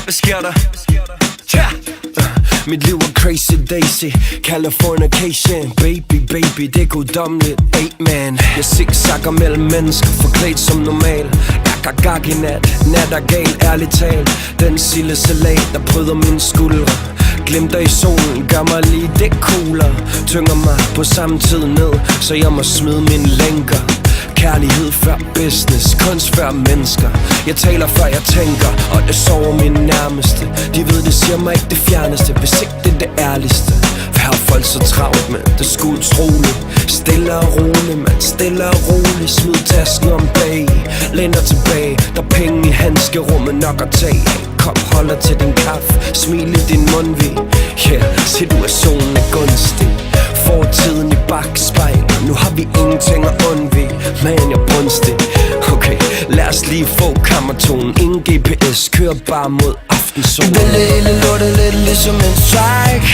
Hvad sker der? Ja! Mit liv er crazy daisy, Californication. Baby, baby, det er guddommeligt, amen. Jeg zigzagger mellem mennesker, forklædt som normal. Jeg går gag i nat er gal, ærligt talt. Den sildesalat, der bryder mine skuldre, glimter i solen, gør mig lige det coolere. Tynger mig på samme tid ned, så jeg må smide mine lænker. Kærlighed før business, kunst før mennesker. Jeg taler før jeg tænker, og det sover mine nærmeste. De ved det siger mig ikke det fjerneste, hvis ikke det er det ærligste. For her er folk så travlt, man, det er sgu utroligt. Stille og roligt, man, stille og roligt. Smid tasken om bag, lænder tilbage. Der er penge i handskerummet nok at tage. Kop holder til din kaffe, smil i din mundvig. Yeah, situationen er gunstig. Fortiden i bakspejlet, nu har vi ingenting at undvige. Man, jeg er brunstig. Okay, lad os lige få kammertonen. Ingen GPS, kører bare mod aftensolen. Vi vælger hele lortet lidt ligesom en strike.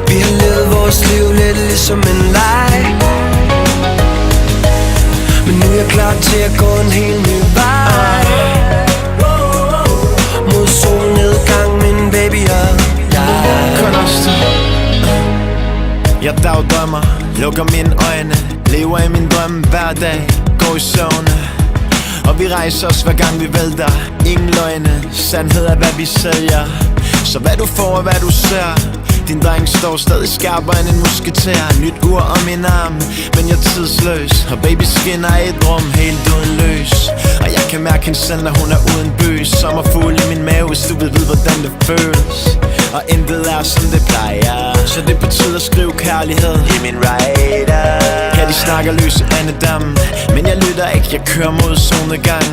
Vi har levet vores liv lidt ligesom en leg. Men nu er jeg klar til at gå en helt ny vej. Mod solnedgang, min baby og jeg. Jeg dagdrømmer, lukker mine øjne, lever i min drøm hver dag, går i søvne. Og vi rejser os hver gang vi vælter, ingen løgne, sandhed er hvad vi sælger. Så hvad du får og hvad du ser, din dreng står stadig skarpere end en musketær. Nyt ur om min arm, men jeg er tidsløs. Og baby skinner i et rum helt uden løs. Og jeg kan mærke hende selv, når hun er uden bøs. Sommerfugle i min mave, hvis du vil vide hvordan det føles. Og intet er som det plejer, så det betyder skriv kærlighed i min rider. Ja, de snakker løse andedam, men jeg lytter ikke, jeg kører mod solnedgang.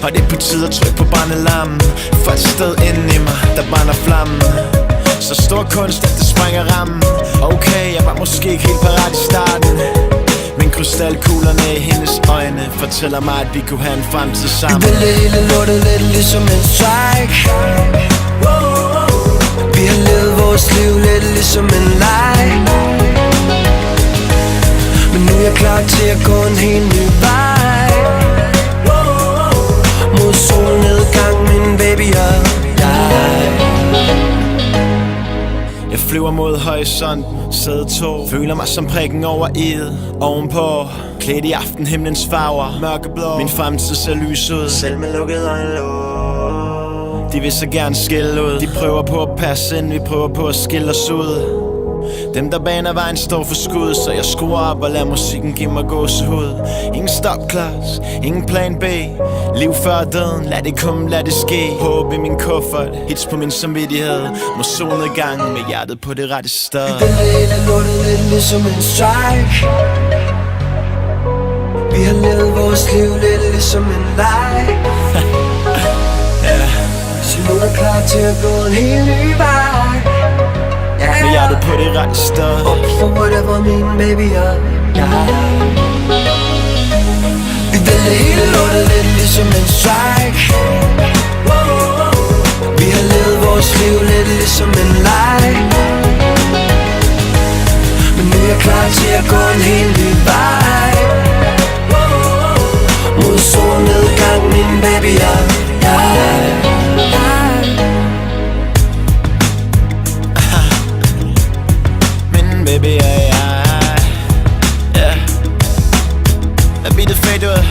Og det betyder tryk på brændelammen, for et sted inde i mig, der brænder flammen. Så stor kunst, at det sprænger rammen. Okay, jeg var måske ikke helt parat i starten, men krystalkuglerne i hendes øjne fortæller mig, at vi kunne have en fremtid sammen. Vi vælger hele lortet lidt ligesom en strike. Vi har levet vores liv lidt ligesom en leg. Men nu er jeg klar til at gå en helt ny vej. Mod solnedgang, min baby og jeg. Jeg flyver mod horisont, sæde 2. Føler mig som prikken over i'et. Ovenpå, klædt i aftenhimlens farver, mørkeblå. Min fremtid ser lys ud, selv med lukkede øjenlåg. De vil så gerne skille ud. De prøver på at passe ind, vi prøver på at skille os ud. Dem der baner vejen står for skud, så jeg skruer op og lader musikken give mig gåsehud. Ingen stopklods, ingen plan B. Liv før døden, lad det komme, lad det ske. Håb i min kuffert, hits på min samvittighed. Må solnedgang med hjertet på det rette sted. Vi vælger hele lortet lidt ligesom en strike. Vi har levet vores liv lidt ligesom en leg. Så nu er klar til at gå en helt ny vej. Med hjertet på det rette sted. Up for whatever, min baby og jeg. Vi vælger hele lortet lidt ligesom en strike. Vi har levet vores liv lidt ligesom en leg. Men nu er jeg klar til at gå en helt ny vej. Mod solnedgang, min baby og jeg. Baby, yeah. I beat the fate to it.